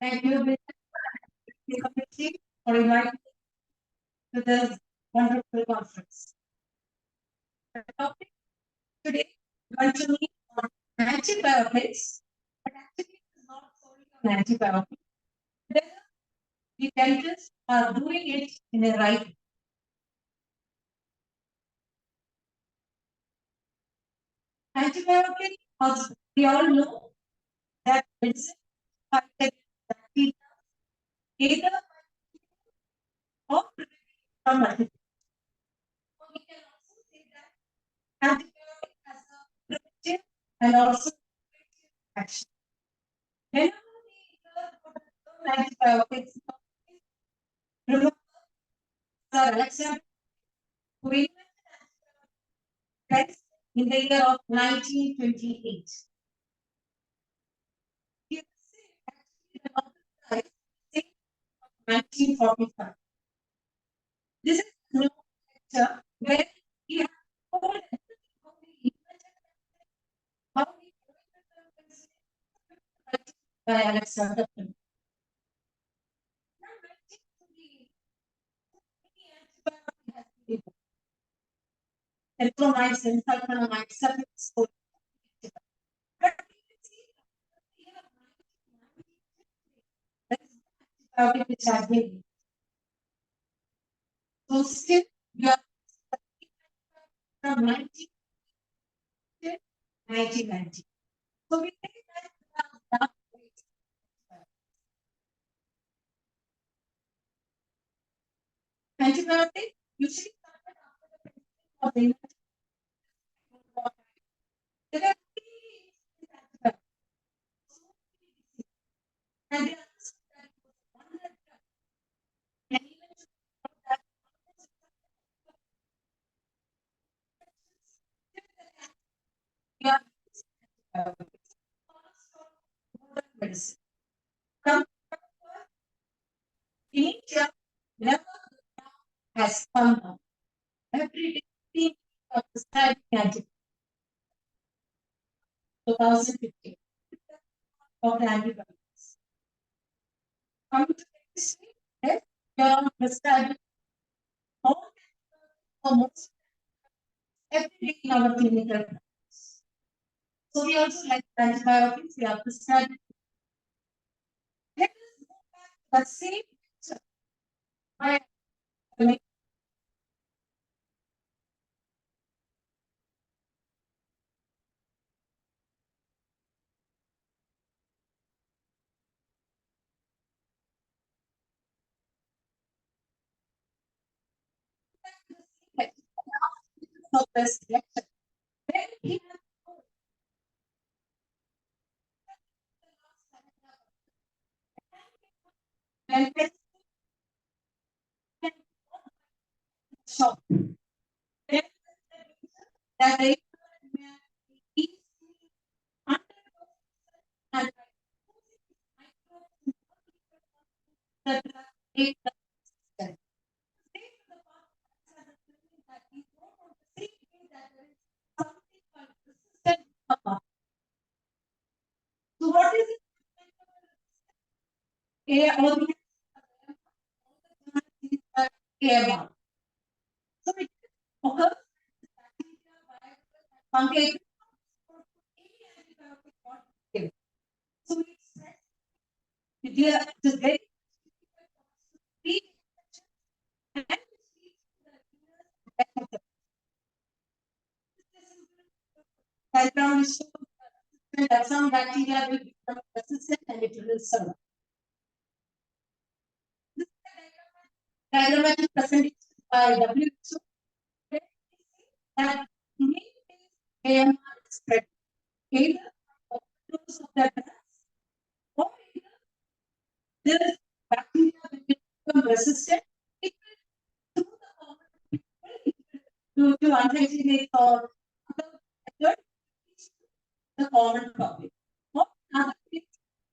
Thank you, committee, for inviting me to this wonderful conference. The topic today is going to be on antibiotics, but actually it is not solely on antibiotics. Whether the dentists are doing it in a right way. Antibiotics, as we all know, that medicine fight against bacteria either or from multiple. So we can also say that antibiotic has a preventive and also curative action. Whenever we hear about the term antibiotics, remember Sir Alexander who invented antibiotics in the year of 1928. He received actually the Nobel Prize in 1945. This is a new lecture where he has told everything how he invented how he invented the by Alexander Fleming. Now, relative to the antibiotic has been erythromycin, sulfonamide, cephalosporin. But we can see that the year of 1990, that is the antibiotic which has been used. So still we are from 1990. So we think that antibiotic usually started after the of the there are three antibiotics. And they understood that it was one drug. And even that we are antibiotics. Modern medicine. Come in India, never has come down. Every day of the study antibiotics. 2015 of the antibiotics. Coming to this week, yes, we are prescribing all almost every day in our clinical practice. So we also like antibiotics, we are prescribing. Let us go back to the same picture. Of this lecture. Then we have and shop. Then that they easily and that they so what is it? AMR. So it occurs fungi. So it is very background is that some bacteria will become resistant and it will survive. This diagrammatic presentation by WHO that AMR is spread either of the drugs or either this bacteria will become resistant. It will through the common people to unhygienic or other method the common public. What other things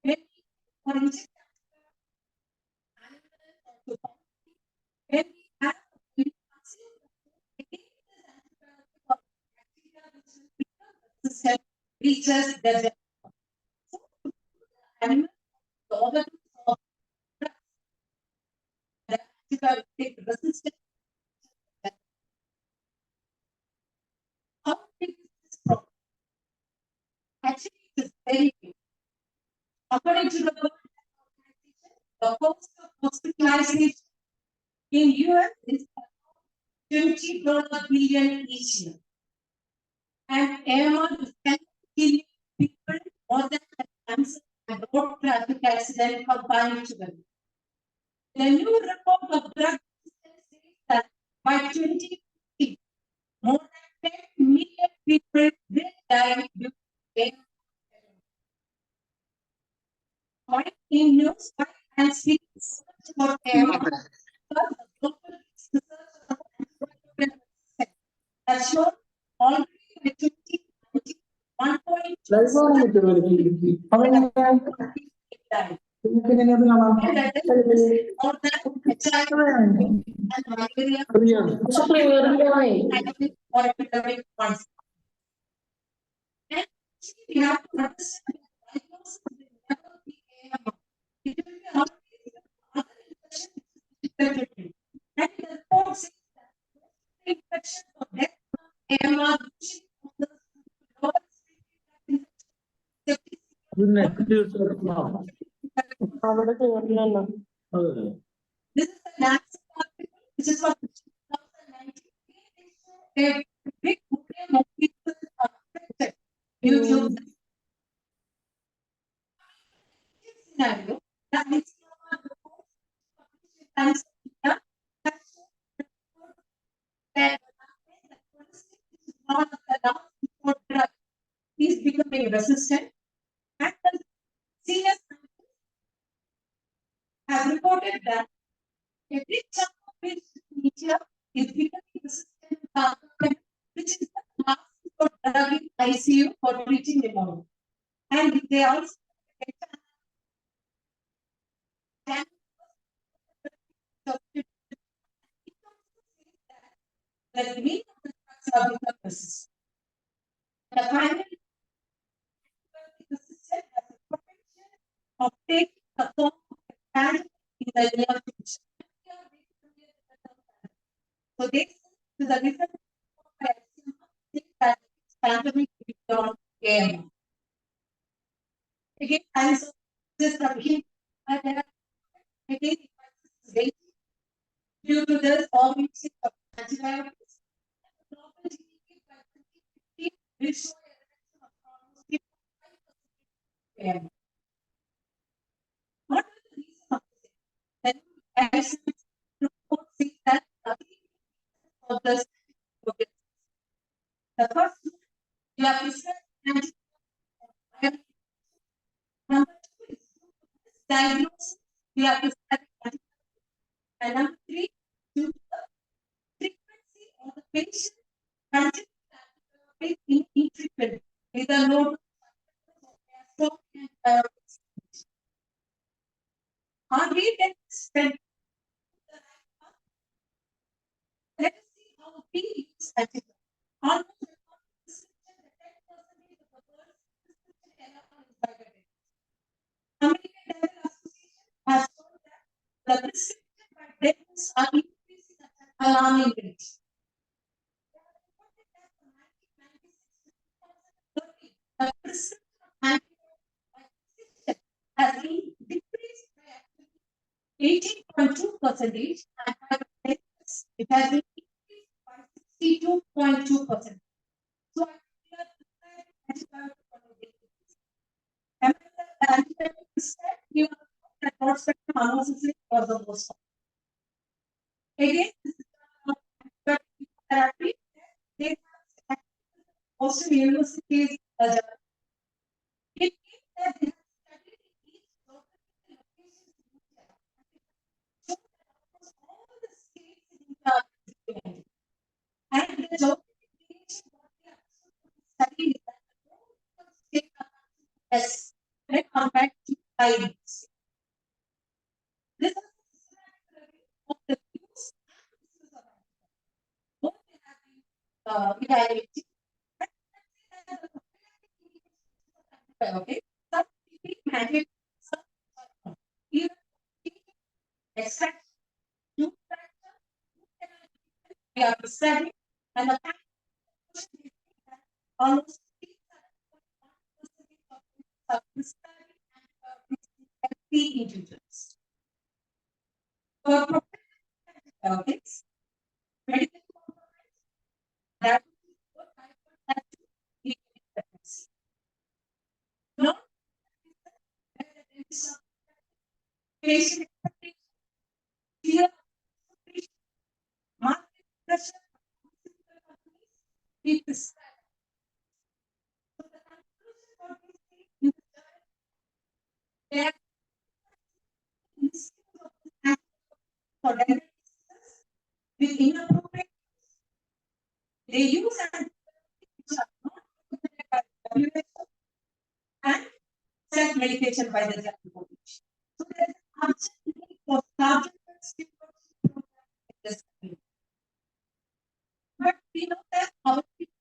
when for instance when we have reaches the animal antibiotic resistant. How big is this problem? Actually, it is very big. According to the World Health Organization, the cost of hospitalization in US is $20 billion each year. And AMR is killing people more than cancer and road traffic accident combined together. The new report of drug resistance says that by 2050, more than 10 million people will die due to AMR. Point in news, and speaking so much about AMR, because the global research of antibiotic has shown already by 2019, 1.2 died. And that is more than HIV and malaria or epidemic ones. And actually, we have to understand that diagnosis will never be AMR. It will be other infections. And the report says that infection or death from AMR usually occurs lower This is the last article, which is from 2019. A big volume of people are affected due to this scenario. The ICMR report published in Times of India has shown that the holistic is one of the last report drug is becoming resistant, and the senior scientists have reported that a big chunk of patients in India is becoming resistant to carbapenem, which is the last report drug in ICU for treating pneumonia. And they also that many of the drugs are become resistant. The final resistant has a potential of taking the form of a pandemic in the near future. So this is the reason why I think that pandemic beyond AMR. Again, I am just again, due to the forming of antibiotics, the global GDP by 2050 will show a reduction of almost 55% AMR. What is the reason of this? Then, as report says that of the first, we are prescribed antibiotics. Number two is diagnosis. We are prescribed antibiotics. And number three, due to the frequency of the patient continuing antibiotic in treatment, either low dose antibiotics. Are we then spend the right path? Let us see how we use antibiotics. Almost prescription, the 10% of the world's prescription error is diabetes. American Dental Association has shown that the prescription by dentists are increasing at an alarming rate. The prescription of antibiotics by physicians has been decreased by 18.2%, and by dentists it has been increased by 62.2%. So I feel that antibiotic on a daily basis. And the antibiotic prescribed, you know that broad spectrum amoxicillin was the most common. Again, this is antibiotic therapy. They have also universities. It means that they have studied in each geographical location in India. So that almost all the states in India are represented. And the geographic variation what they are study is that the more states are less when compared to IDs. This is a systematic review of the use and misuse of antibiotics. Both they have been evaluated. And let's say that the prophylactic indications of antibiotics, some be mandated, some are not. Even extract, we are prescribing, and the fact that almost 37% of prescribing healthy individuals. For antibiotics, medical components that would have to be pregnancy. Not patient expectation, fear, market pressure, we prescribe. So the conclusion of this thing is that for diabetes with inappropriate, they use antibiotics are not recommended by WHO and self-medication by the general population. So there is an urgent need for targeted stewardship program in this community. But we know that our people,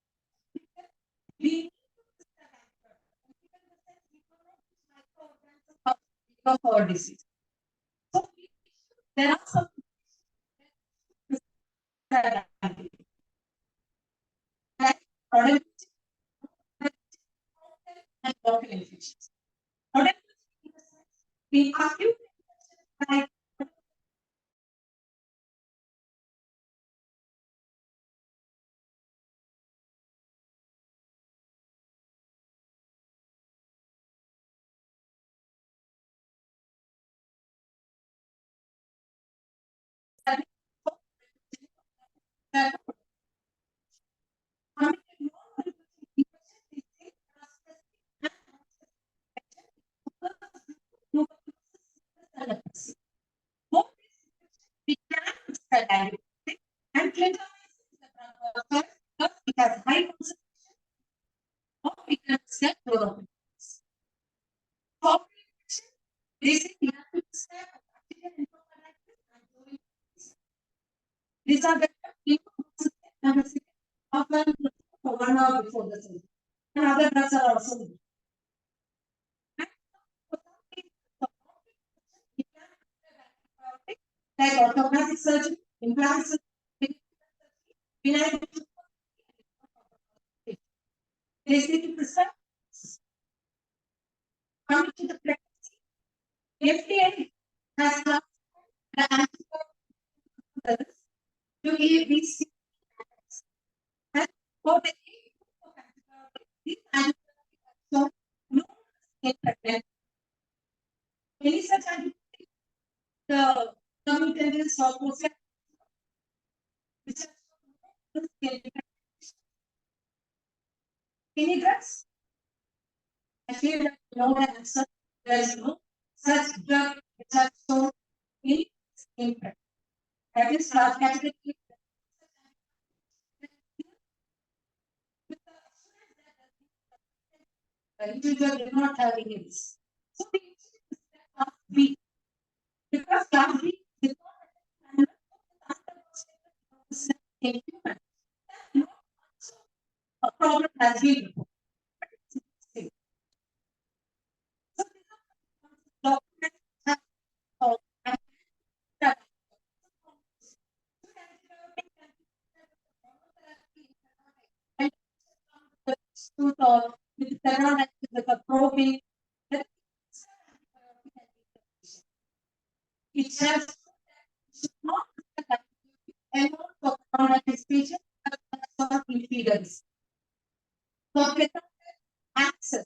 we need to prescribe antibiotics. We cannot use microorganisms because of our disease. So there are some prescribed antibiotics. Like product and local infections. Product we acute infections like we can prescribe antibiotics and clindamycin is the drug because it has high concentration or we can prescribe chloroquine. For prevention, basically we have to prescribe bacterial enterocolitis and chloroquine. These are the often for 1 hour before the surgery. And other drugs are also used. Like orthopedic surgery, implant surgery, basically prescribe. Coming to the pregnancy, FDA has classified the antibiotics to ABC and for the of antibiotics, these antibiotics are known in pregnancy. Any such antibiotics, the commutant or process, which are known in any drugs? I feel that no one answer. There is no such drug which are shown in pregnancy. That is large category. The individual did not have any risk. So the class B, because class B did not in human, a problem has been reported. So documents have or with with a probing, it has should not alone for chronic patient but in feeders. So access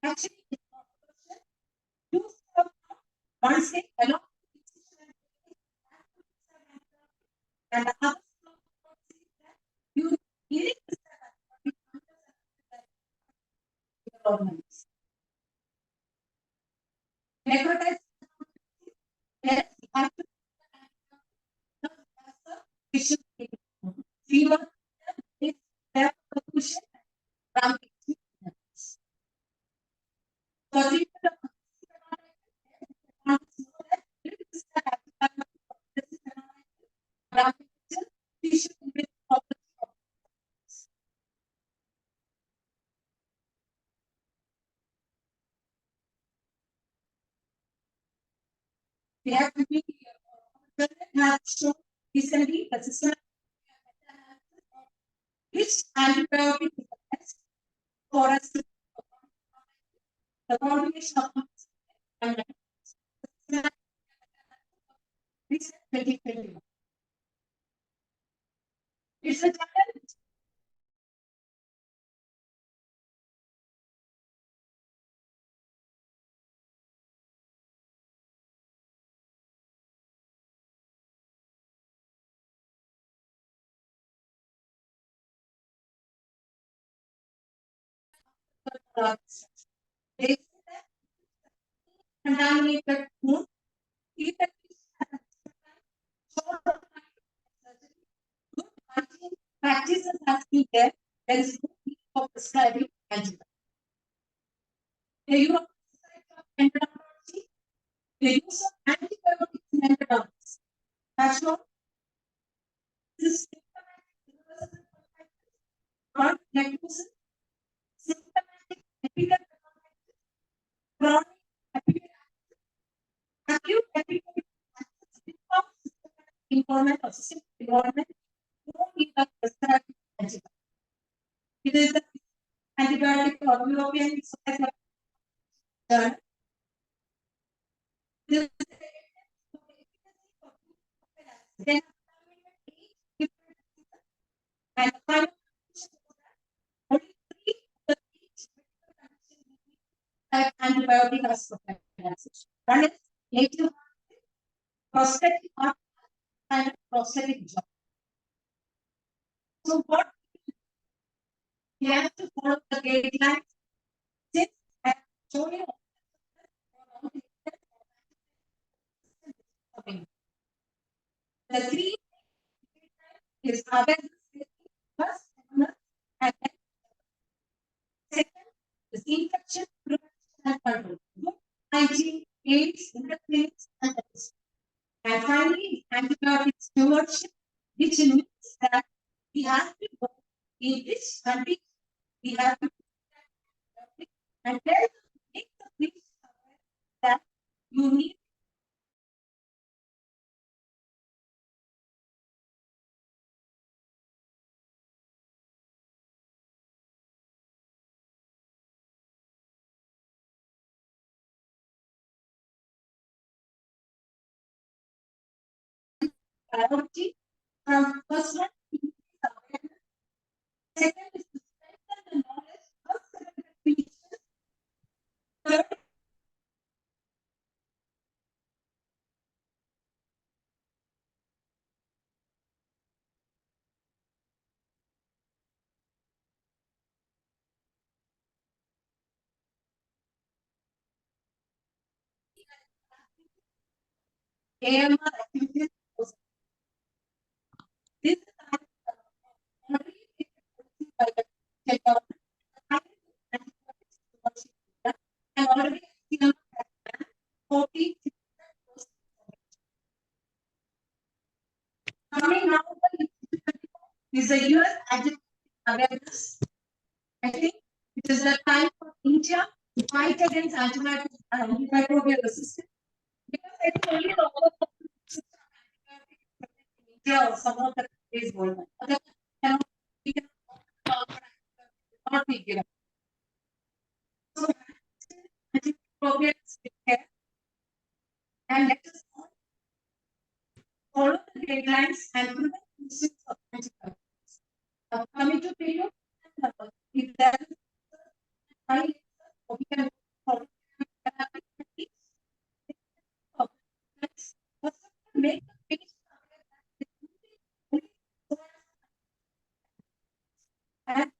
actually once they allow and the other you need governments. Necrotize yes, fever is their solution from they have to be shown Recently, the system which antibiotic is the best for us to the combination of and recent 2021. It's a challenge. They say that contaminated food, even short good hygiene practices has been there is no need for prescribing antibiotics. The use of endocrinology, the use of antibiotics in endocrinology has shown this symptomatic chronic necrosis, symptomatic epidemic, chronic epidemic, acute epidemic, involvement of systemic involvement, no need of prescribing antibiotics. It is the antibiotic or European Society of Journal. This is they have and the final only three of the type antibiotic as prophylaxis. One is native prosthetic heart and prosthetic jaw. So what we have to follow the guidelines since I have shown you the three is awareness, first, and then second is infection prevention and control. Good hygiene, aids, interference, and others. And finally, antibiotic stewardship, which means that we have to go in this country, we have to and tell make the police aware that you need priority from first one to awareness. Second is to strengthen the knowledge of secondary physicians. Third, AMR activities. This is already by the state government and already 40 coming now is the US agitated awareness. I think it is the time for India to fight against antimicrobial resistance because I think only the overall India or some of the countries worldwide. Other cannot be not be given. So antimicrobial care and let us follow the guidelines and prevent usage of antibiotics. Coming to period, if there is high, we can follow make the patient aware that and